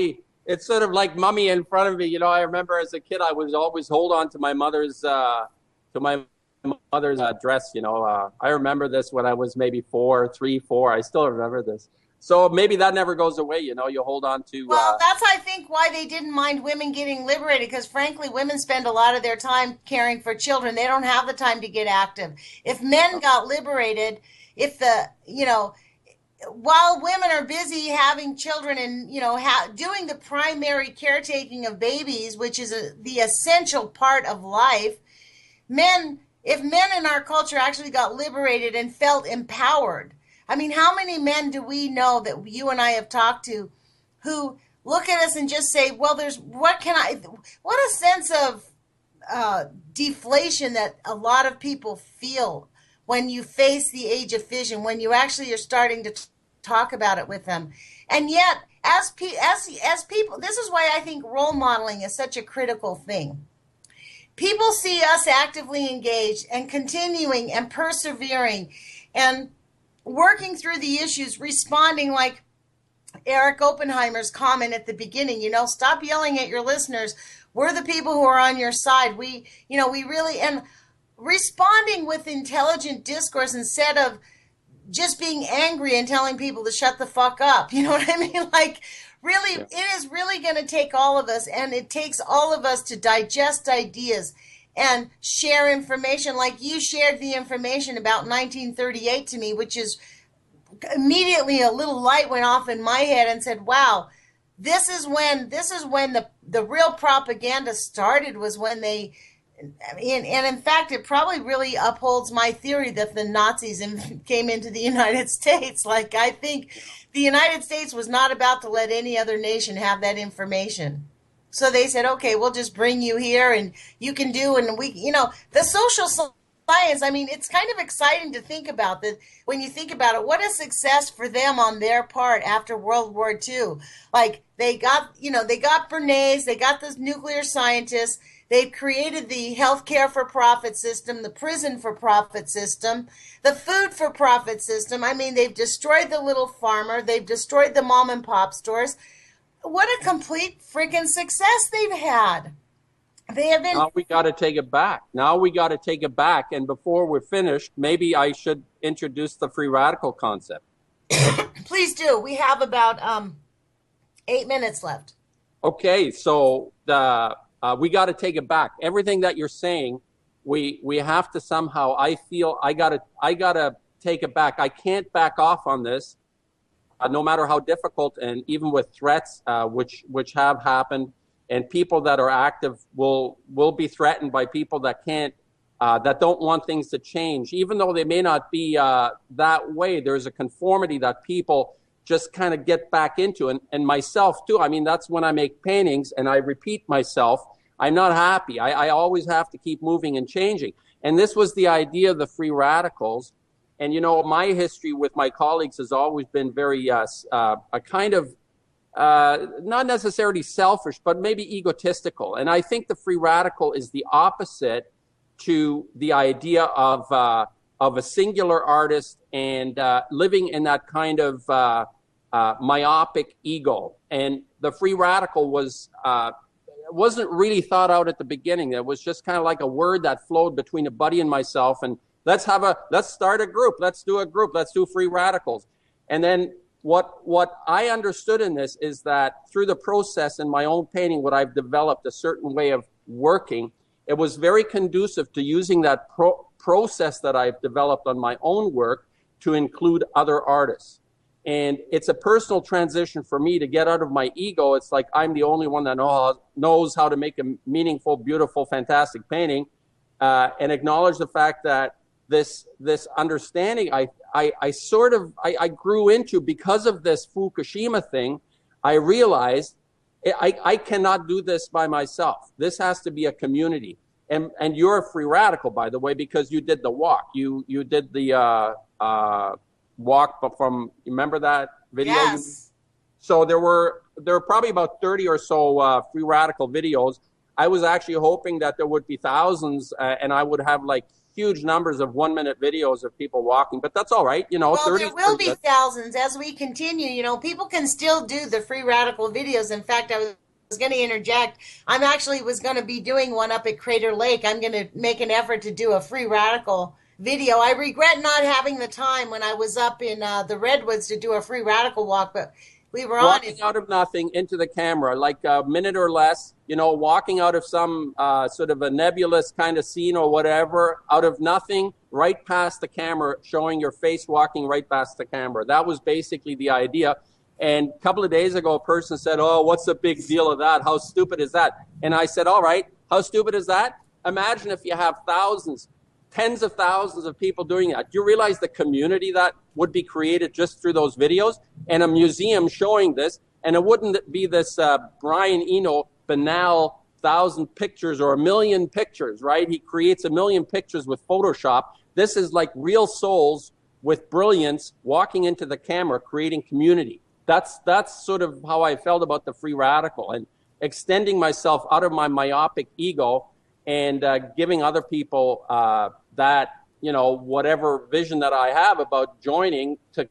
it's sort of like mummy in front of me. I remember as a kid, I was always hold on to my mother's dress. I remember this when I was maybe 3, 4. I still remember this. So maybe that never goes away. You hold on to. Well, that's, I think, why they didn't mind women getting liberated, because frankly, women spend a lot of their time caring for children. They don't have the time to get active. If men got liberated, while women are busy having children and, doing the primary caretaking of babies, which is the essential part of life, if men in our culture actually got liberated and felt empowered. I mean, how many men do we know that you and I have talked to who look at us and just say, well, what a sense of deflation that a lot of people feel when you face the age of fission, when you actually are starting to talk about it with them. And yet, as people, this is why I think role modeling is such a critical thing. People see us actively engaged and continuing and persevering and working through the issues, responding like Eric Oppenheimer's comment at the beginning, stop yelling at your listeners. We're the people who are on your side. We really, and responding with intelligent discourse instead of just being angry and telling people to shut the fuck up. You know what I mean? Like, really, yeah. It is really going to take all of us, and it takes all of us to digest ideas and share information. Like you shared the information about 1938 to me, which is immediately a little light went off in my head and said, wow, this is when the real propaganda started, was when they, and in fact, it probably really upholds my theory that the Nazis came into the United States. Like, I think the United States was not about to let any other nation have that information. So they said, okay, we'll just bring you here and you can do, and the social science, I mean, it's kind of exciting to think about that when you think about it. What a success for them on their part after World War II. Like, they got Bernays, they got the nuclear scientists, they've created the healthcare for profit system, the prison for profit system, the food for profit system. I mean, they've destroyed the little farmer, they've destroyed the mom and pop stores. What a complete freaking success they've had. They have been. Now we got to take it back. And before we're finished, maybe I should introduce the free radical concept. Please do. We have about 8 minutes left. Okay, so we got to take it back. Everything that you're saying, we have to somehow. I feel I gotta take it back. I can't back off on this. No matter how difficult, and even with threats, which have happened, and people that are active will be threatened by people that can't, that don't want things to change, even though they may not be that way. There's a conformity that people just kind of get back into, and myself too. I mean, that's when I make paintings and I repeat myself. I'm not happy. I always have to keep moving and changing. And this was the idea of the free radicals. And, my history with my colleagues has always been very a kind of not necessarily selfish, but maybe egotistical. And I think the free radical is the opposite to the idea of a singular artist and living in that kind of myopic ego. And the free radical wasn't really thought out at the beginning. It was just kind of like a word that flowed between a buddy and myself. And let's start a group. Let's do a group. Let's do free radicals. And then what I understood in this is that through the process in my own painting, what I've developed a certain way of working. It was very conducive to using that process that I've developed on my own work to include other artists. And it's a personal transition for me to get out of my ego. It's like I'm the only one that knows how to make a meaningful, beautiful, fantastic painting, and acknowledge the fact that this understanding I grew into because of this Fukushima thing. I realized I cannot do this by myself. This has to be a community. And you're a free radical, by the way, because you did the walk. You did the walk from, you remember that video? Yes. So there were probably about 30 or so free radical videos. I was actually hoping that there would be thousands, and I would have like huge numbers of 1-minute videos of people walking, but that's all right. Well, 30 there will be thousands as we continue. People can still do the free radical videos. In fact, I was going to interject. I'm actually was going to be doing one up at Crater Lake. I'm going to make an effort to do a free radical video. I regret not having the time when I was up in the Redwoods to do a free radical walk, but we were walking out of nothing into the camera, like a minute or less, walking out of some sort of a nebulous kind of scene or whatever, out of nothing, right past the camera, showing your face walking right past the camera. That was basically the idea. And a couple of days ago, a person said, "Oh, what's the big deal of that? How stupid is that?" And I said, all right, how stupid is that? Imagine if you have thousands, tens of thousands of people doing that. Do you realize the community that would be created just through those videos, and a museum showing this? And it wouldn't be this Brian Eno banal 1,000 pictures or 1,000,000 pictures, right? He creates 1,000,000 pictures with Photoshop. This is like real souls with brilliance walking into the camera, creating community. That's sort of how I felt about the free radical, and extending myself out of my myopic ego and giving other people that, whatever vision that I have about joining to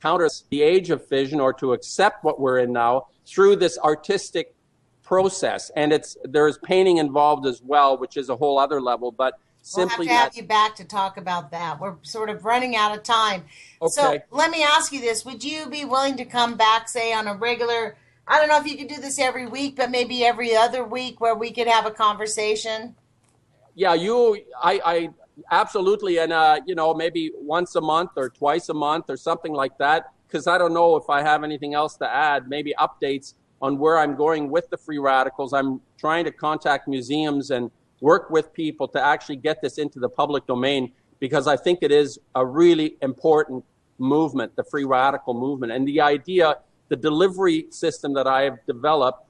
counter the age of fission, or to accept what we're in now through this artistic process. And there's painting involved as well, which is a whole other level, but simply we'll have to have you back to talk about that. We're sort of running out of time. Okay. So let me ask you this. Would you be willing to come back, say, on a regular, I don't know if you could do this every week, but maybe every other week, where we could have a conversation? Yeah, I absolutely. And, maybe once a month or twice a month or something like that, because I don't know if I have anything else to add, maybe updates on where I'm going with the free radicals. I'm trying to contact museums and work with people to actually get this into the public domain, because I think it is a really important movement, the free radical movement. And the idea, the delivery system that I have developed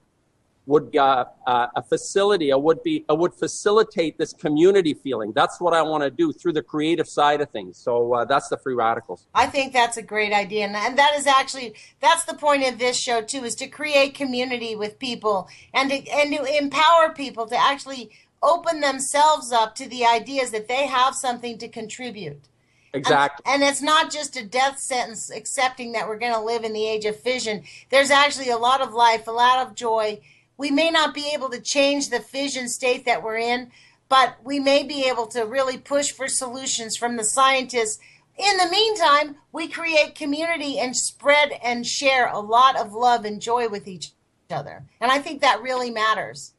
would a facility. It would facilitate this community feeling. That's what I want to do through the creative side of things. So that's the free radicals. I think that's a great idea, and that is actually, that's the point of this show too, is to create community with people and to empower people to actually open themselves up to the ideas that they have something to contribute. Exactly. And it's not just a death sentence accepting that we're going to live in the age of fission. There's actually a lot of life, a lot of joy. We may not be able to change the fission state that we're in, but we may be able to really push for solutions from the scientists. In the meantime, we create community and spread and share a lot of love and joy with each other. And I think that really matters.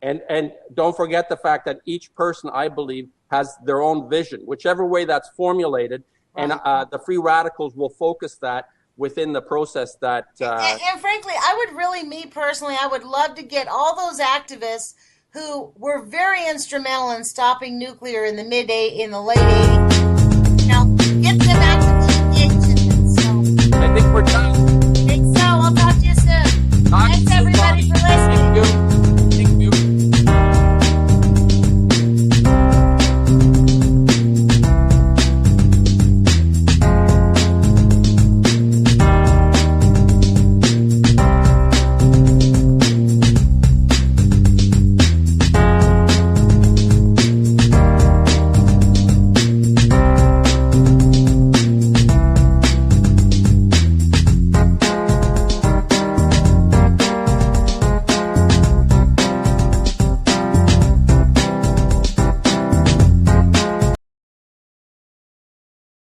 And don't forget the fact that each person, I believe, has their own vision, whichever way that's formulated. Right. And the free radicals will focus that within the process that... And frankly, me personally, I would love to get all those activists who were very instrumental in stopping nuclear in the late 80s.